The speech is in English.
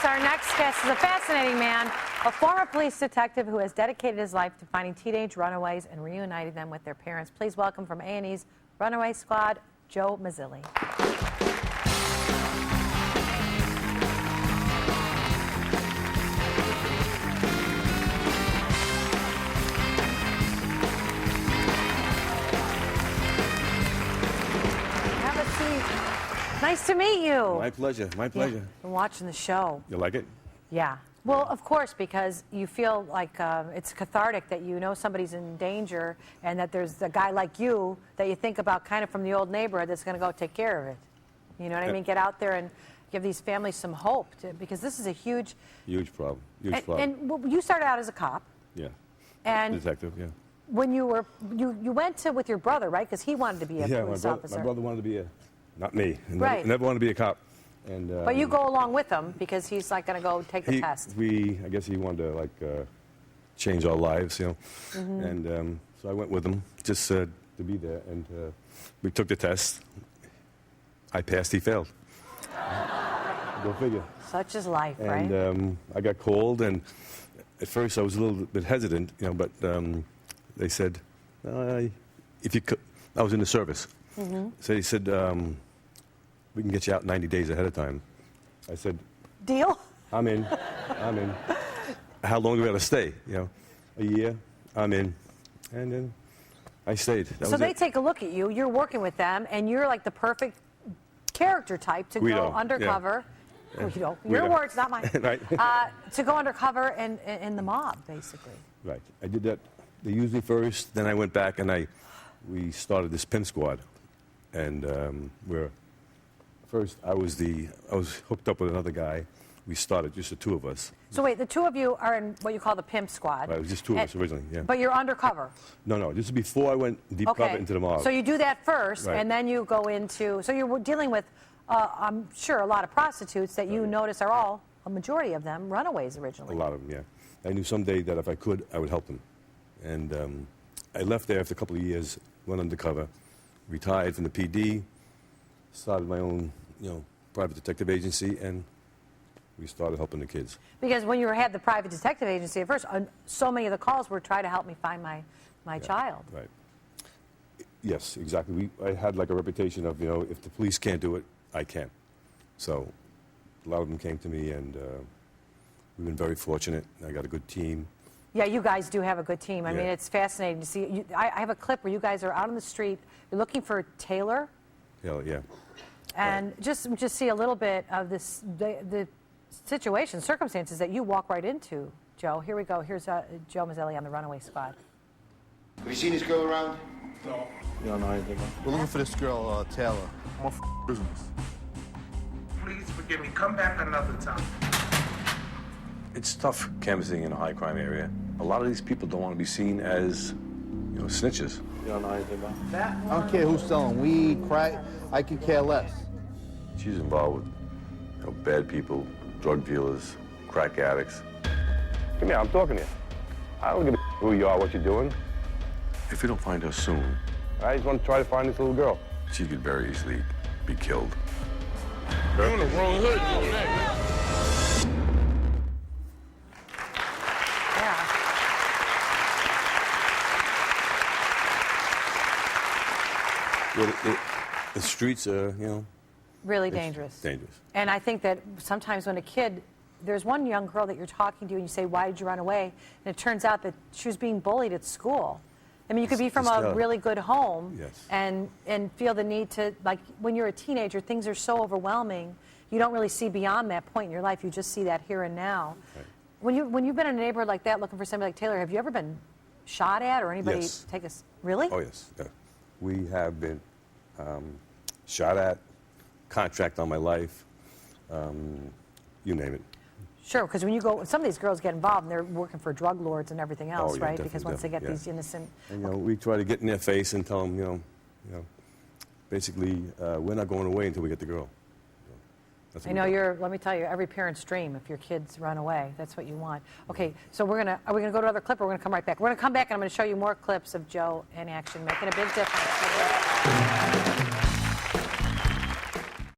Yes, our next guest is a fascinating man, a former police detective who has dedicated his life to finding teenage runaways and reuniting them with their parents. Please welcome from A&E's Runaway Squad, Joe Mazzilli. Have a seat. Nice to meet you. My pleasure, my pleasure. Yeah, been watching the show. You like it? Yeah. Well, of course, because you feel like it's cathartic that you know somebody's in danger and that there's a guy like you that you think about kind of from the old neighborhood that's going to go take care of it. You know what I mean? Get out there and give these families some hope, because this is a huge... Huge problem, huge problem. And well, you started out as a cop. Yeah. And detective, yeah. When you were, you went to with your brother, right? Because he wanted to be a police officer. My brother wanted to be a, not me. Right. Never wanted to be a cop. And, but you go along with him because he's like going to go take the test. I guess he wanted to like change our lives, you know. Mm-hmm. And so I went with him just to be there. And we took the test. I passed, he failed. Go figure. Such is life, right? And I got called, and at first I was a little bit hesitant, you know, but they said, if you could, I was in the service. Mm-hmm. So he said, we can get you out 90 days ahead of time. I said, deal? I'm in. I'm in. How long do we have to stay? You know, a year. I'm in. And then I stayed. So they take a look at you. You're working with them, and you're like the perfect character type to go undercover. Yeah. Guido. Your words, not mine. Right. To go undercover in the mob, basically. Right. I did that. They used me first. Then I went back and we started this pimp squad, and first I was hooked up with another guy. We started just the two of us. So wait, the two of you are in what you call the pimp squad. Right, it was just two of us originally. Yeah. But you're undercover. No. This is before I went deep cover into the mob. So you do that first, right. And then you go into. So you're dealing with, I'm sure, a lot of prostitutes that you notice are all, a majority of them, runaways originally. A lot of them, yeah. I knew someday that if I could, I would help them. And I left there after a couple of years, went undercover, retired from the PD, started my own, private detective agency, and we started helping the kids. Because when you had the private detective agency at first, so many of the calls were try to help me find my child. Right. Yes, exactly. I had like a reputation of, if the police can't do it, I can. So a lot of them came to me, and we've been very fortunate. I got a good team. Yeah, you guys do have a good team. I mean, it's fascinating to see. I have a clip where you guys are out on the street. You're looking for Taylor. Taylor, yeah. And just see a little bit of this, the situation, circumstances that you walk right into, Joe. Here we go. Here's Joe Mazzilli on the Runaway Squad. Have you seen this girl around? No. You don't know anything about it? We're looking for this girl, Taylor. My business. Please forgive me. Come back another time. It's tough canvassing in a high crime area. A lot of these people don't want to be seen as, snitches. You don't know anything about that? I don't care who's selling weed, crack. I could care less. She's involved with, bad people, drug dealers, crack addicts. Come here, I'm talking to you. I don't give a who you are, what you're doing. If we don't find her soon, I just want to try to find this little girl. She could very easily be killed. You're in the wrong hood doing that. Well, the streets are, really dangerous. Dangerous. And I think that sometimes when a kid, there's one young girl that you're talking to and you say, why did you run away? And it turns out that she was being bullied at school. I mean, you could be from a really good home and feel the need to, like, when you're a teenager, things are so overwhelming. You don't really see beyond that point in your life. You just see that here and now. Right. When you've been in a neighborhood like that looking for somebody like Taylor, have you ever been shot at or anybody take us? Really? Oh, yes. Yeah. We have been shot at, contract on my life, you name it. Sure, because when you go, some of these girls get involved and they're working for drug lords and everything else, right? Because once they get these innocent... And, we try to get in their face and tell them, basically, we're not going away until we get the girl. I know let me tell you, every parent's dream, if your kids run away, that's what you want. Okay, so are we going to go to another clip or we're going to come right back? We're going to come back and I'm going to show you more clips of Joe in action, making a big difference.